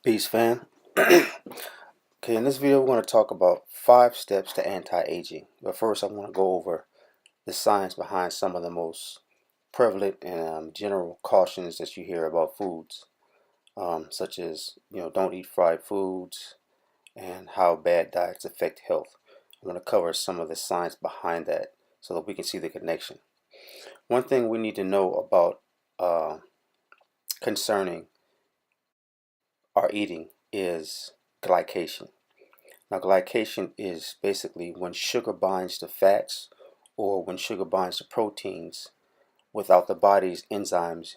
Peace, fam. Okay, in this video, we're going to talk about 5 steps to anti-aging. But first, I want to go over the science behind some of the most prevalent and general cautions that you hear about foods, such as don't eat fried foods and how bad diets affect health. I'm going to cover some of the science behind that so that we can see the connection. One thing we need to know about concerning our eating is glycation. Now, glycation is basically when sugar binds to fats or when sugar binds to proteins without the body's enzymes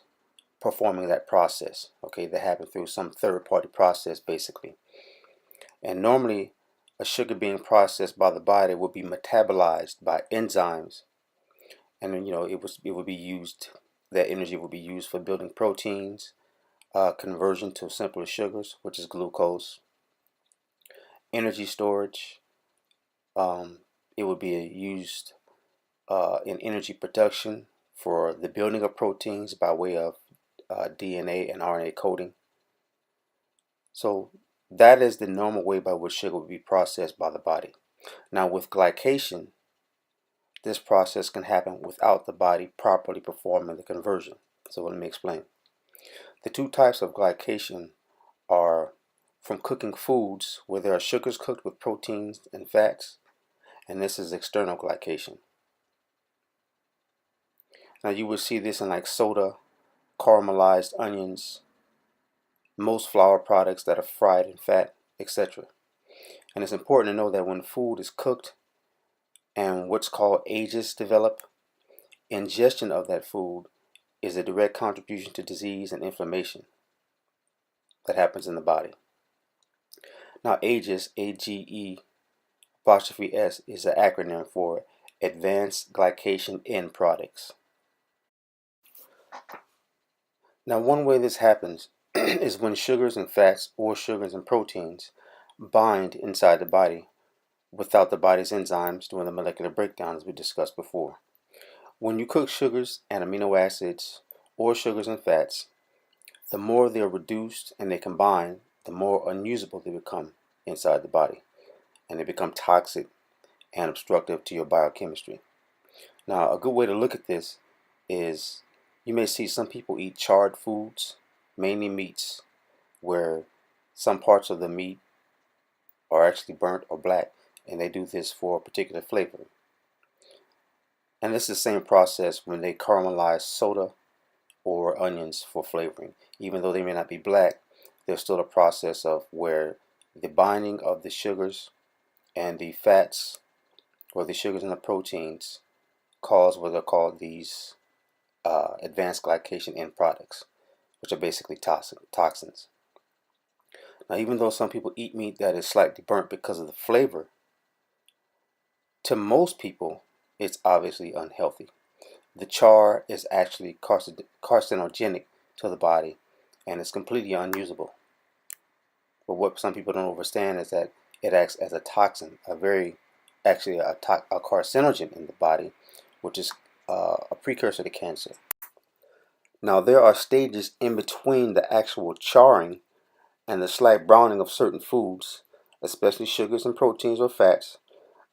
performing that process. Okay, that happen through some third-party process basically. And normally, a sugar being processed by the body will be metabolized by enzymes, and then it would be used. That energy will be used for building proteins, conversion to simpler sugars, which is glucose, energy storage. It would be used in energy production for the building of proteins by way of DNA and RNA coding. So that is the normal way by which sugar would be processed by the body. Now with glycation, this process can happen without the body properly performing the conversion. So let me explain. The two types of glycation are from cooking foods where there are sugars cooked with proteins and fats, and this is external glycation. Now you will see this in like soda, caramelized onions, most flour products that are fried in fat, etc. And it's important to know that when food is cooked and what's called ages develop, ingestion of that food is a direct contribution to disease and inflammation that happens in the body. Now AGES, AGE apostrophe S, is an acronym for Advanced Glycation End Products. Now one way this happens is when sugars and fats or sugars and proteins bind inside the body without the body's enzymes doing the molecular breakdown, as we discussed before. When you cook sugars and amino acids or sugars and fats, the more they are reduced and they combine, the more unusable they become inside the body, and they become toxic and obstructive to your biochemistry. Now, a good way to look at this is you may see some people eat charred foods, mainly meats, where some parts of the meat are actually burnt or black, and they do this for a particular flavor. And this is the same process when they caramelize soda or onions for flavoring. Even though they may not be black, there's still a process of where the binding of the sugars and the fats, or the sugars and the proteins, cause what are called these advanced glycation end products, which are basically toxins. Now, even though some people eat meat that is slightly burnt because of the flavor, to most people, it's obviously unhealthy. The char is actually carcinogenic to the body, and it's completely unusable. But what some people don't understand is that it acts as a toxin, a carcinogen in the body, which is a precursor to cancer. Now, there are stages in between the actual charring and the slight browning of certain foods, especially sugars and proteins or fats,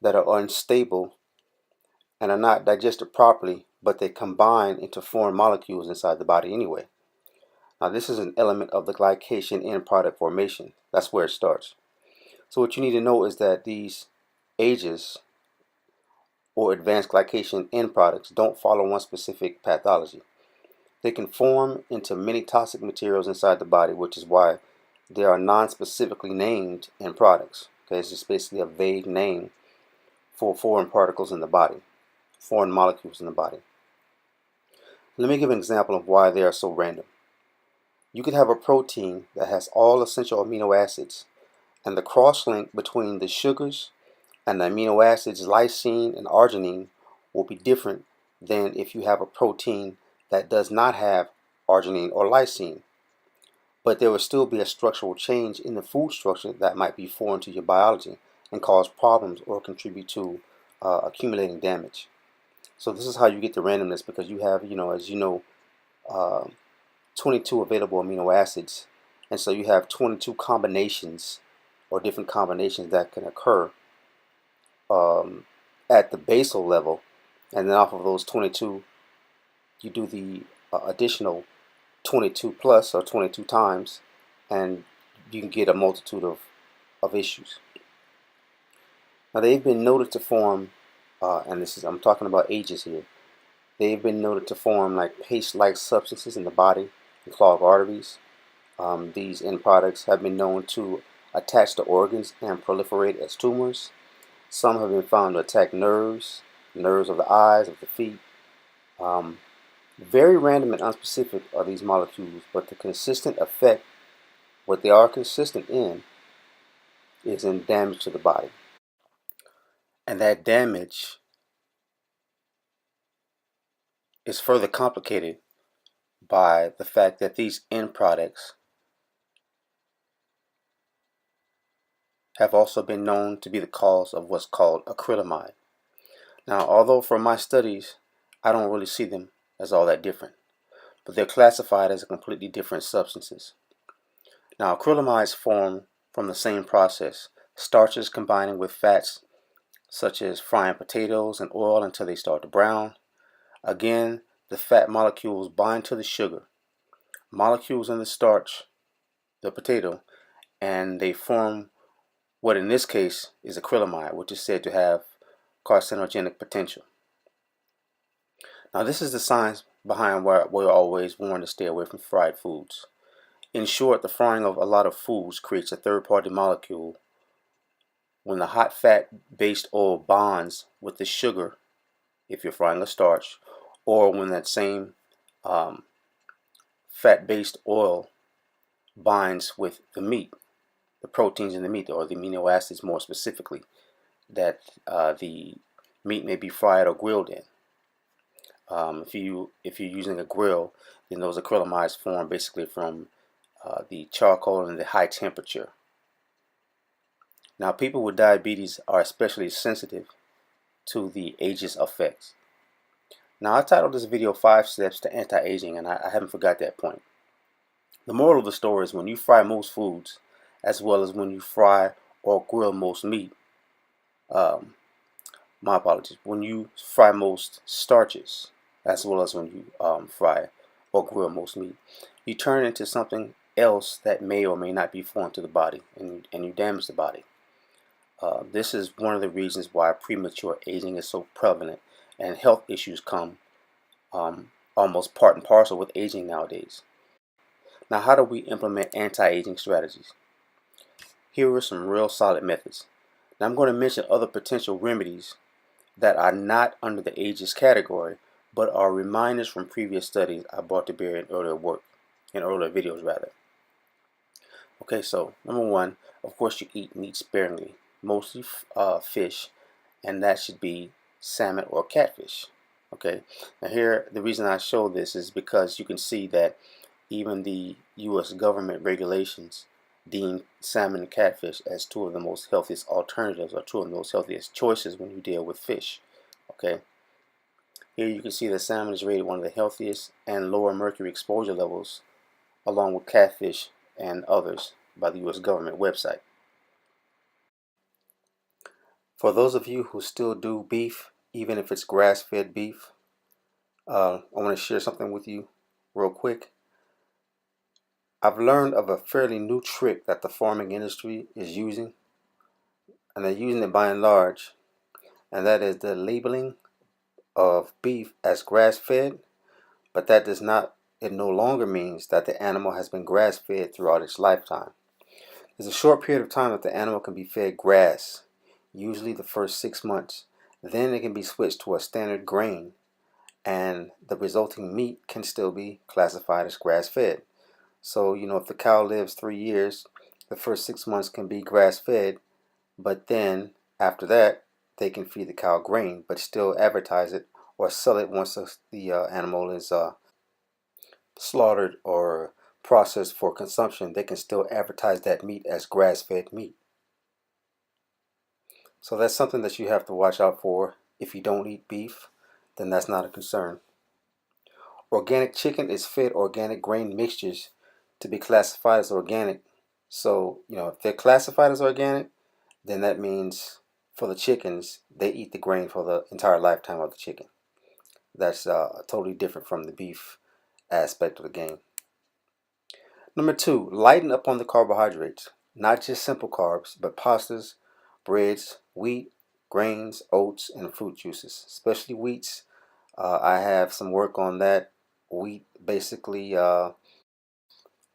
that are unstable and are not digested properly, but they combine into foreign molecules inside the body anyway. Now, this is an element of the glycation end product formation. That's where it starts. So what you need to know is that these AGEs, or advanced glycation end products, don't follow one specific pathology. They can form into many toxic materials inside the body, which is why they are non-specifically named end products. Okay, it's just basically a vague name for foreign particles in the body, foreign molecules in the body. Let me give an example of why they are so random. You could have a protein that has all essential amino acids, and the cross-link between the sugars and the amino acids lysine and arginine will be different than if you have a protein that does not have arginine or lysine. But there will still be a structural change in the food structure that might be foreign to your biology and cause problems or contribute to accumulating damage. So this is how you get the randomness, because you have, as you know, 22 available amino acids, And so you have 22 combinations or different combinations that can occur at the basal level. And then off of those 22, you do the additional 22 plus or 22 times, and you can get a multitude of issues. Now they've been noted to form, and this is I'm talking about ages here. They've been noted to form like paste-like substances in the body and clog arteries. These end products have been known to attach to organs and proliferate as tumors. Some have been found to attack nerves of the eyes, of the feet. Very random and unspecific are these molecules, but the consistent effect, what they are consistent in, is in damage to the body. And that damage is further complicated by the fact that these end products have also been known to be the cause of what's called acrylamide. Now, although from my studies, I don't really see them as all that different, but they're classified as completely different substances. Now, acrylamides form from the same process, starches combining with fats such as frying potatoes and oil until they start to brown. Again, the fat molecules bind to the sugar, molecules in the starch, the potato, and they form what in this case is acrylamide, which is said to have carcinogenic potential. Now, this is the science behind why we're always warned to stay away from fried foods. In short, the frying of a lot of foods creates a third-party molecule. When the hot fat-based oil bonds with the sugar, if you're frying a starch, or when that same fat-based oil binds with the meat, the proteins in the meat, or the amino acids more specifically, that the meat may be fried or grilled in. If you're using a grill, then those acrylamides form basically from the charcoal and the high temperature. Now, people with diabetes are especially sensitive to the age's effects. Now, I titled this video 5 Steps to Anti-Aging, and I haven't forgot that point. The moral of the story is when you fry most foods, as well as when you fry or grill most meat, my apologies, when you fry most starches, as well as when you fry or grill most meat, you turn it into something else that may or may not be foreign to the body, and you damage the body. This is one of the reasons why premature aging is so prevalent, and health issues come almost part and parcel with aging nowadays. Now, how do we implement anti-aging strategies? Here are some real solid methods. Now, I'm going to mention other potential remedies that are not under the ages category, but are reminders from previous studies I brought to bear in earlier videos rather. Okay, so number one, of course, you eat meat sparingly, mostly fish, and that should be salmon or catfish. Okay, now here the reason I show this is because you can see that even the U.S. government regulations deem salmon and catfish as two of the most healthiest alternatives, or two of the most healthiest choices when you deal with fish. Okay, here you can see that salmon is rated one of the healthiest and lower mercury exposure levels, along with catfish and others, by the U.S. government website. For those of you who still do beef, even if it's grass-fed beef, I want to share something with you real quick. I've learned of a fairly new trick that the farming industry is using, and they're using it by and large, and that is the labeling of beef as grass-fed, but that does not, it no longer means that the animal has been grass-fed throughout its lifetime. There's a short period of time that the animal can be fed grass, usually the first 6 months. Then it can be switched to a standard grain, and the resulting meat can still be classified as grass-fed. So, if the cow lives 3 years, the first 6 months can be grass-fed, but then after that, they can feed the cow grain, but still advertise it or sell it once the animal is slaughtered or processed for consumption. They can still advertise that meat as grass-fed meat. So that's something that you have to watch out for. If you don't eat beef, then that's not a concern. Organic chicken is fed organic grain mixtures to be classified as organic. So, if they're classified as organic, then that means for the chickens, they eat the grain for the entire lifetime of the chicken. That's totally different from the beef aspect of the game. Number two, lighten up on the carbohydrates. Not just simple carbs, but pastas, breads, wheat, grains, oats, and fruit juices, especially wheats. I have some work on that. Wheat basically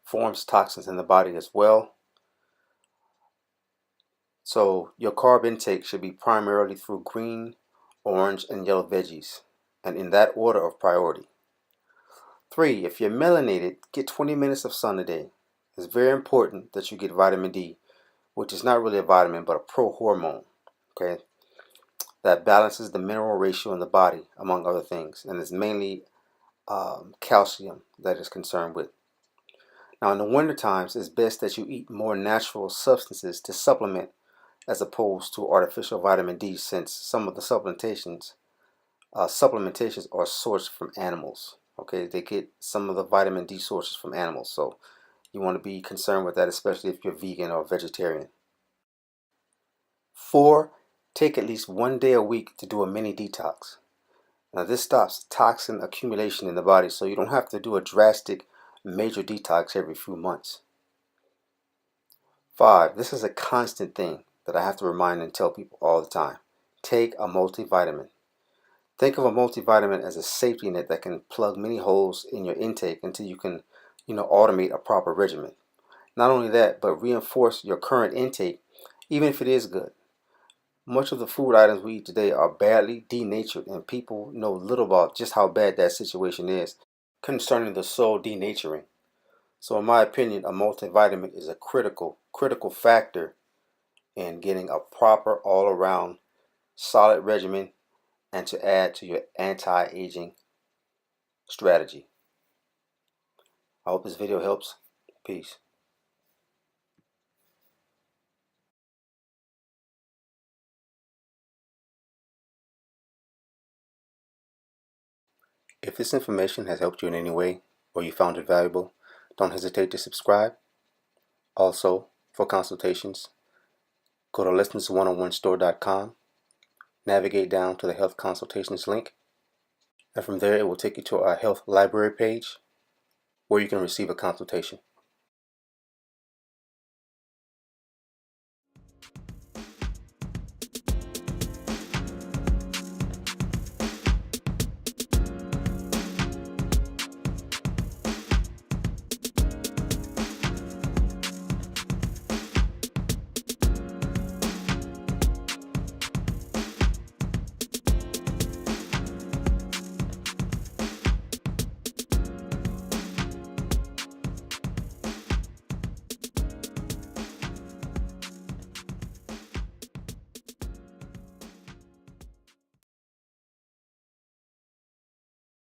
forms toxins in the body as well. So your carb intake should be primarily through green, orange, and yellow veggies, and in that order of priority. 3, if you're melanated, get 20 minutes of sun a day. It's very important that you get vitamin D, which is not really a vitamin but a pro-hormone, okay, that balances the mineral ratio in the body, among other things, and it's mainly calcium that is concerned with. Now, in the winter times, it's best that you eat more natural substances to supplement as opposed to artificial vitamin D, since some of the supplementations are sourced from animals. Okay, they get some of the vitamin D sources from animals, so you want to be concerned with that, especially if you're vegan or vegetarian. 4, take at least 1 day a week to do a mini detox. Now, this stops toxin accumulation in the body, so you don't have to do a drastic major detox every few months. 5, this is a constant thing that I have to remind and tell people all the time. Take a multivitamin. Think of a multivitamin as a safety net that can plug many holes in your intake until you can, automate a proper regimen. Not only that, but reinforce your current intake, even if it is good. Much of the food items we eat today are badly denatured, and people know little about just how bad that situation is concerning the soil denaturing. So in my opinion, a multivitamin is a critical factor in getting a proper all-around solid regimen and to add to your anti-aging strategy. I hope this video helps. Peace. If this information has helped you in any way or you found it valuable, don't hesitate to subscribe. Also, for consultations, go to lessons101store.com, navigate down to the health consultations link, and from there it will take you to our health library page where you can receive a consultation.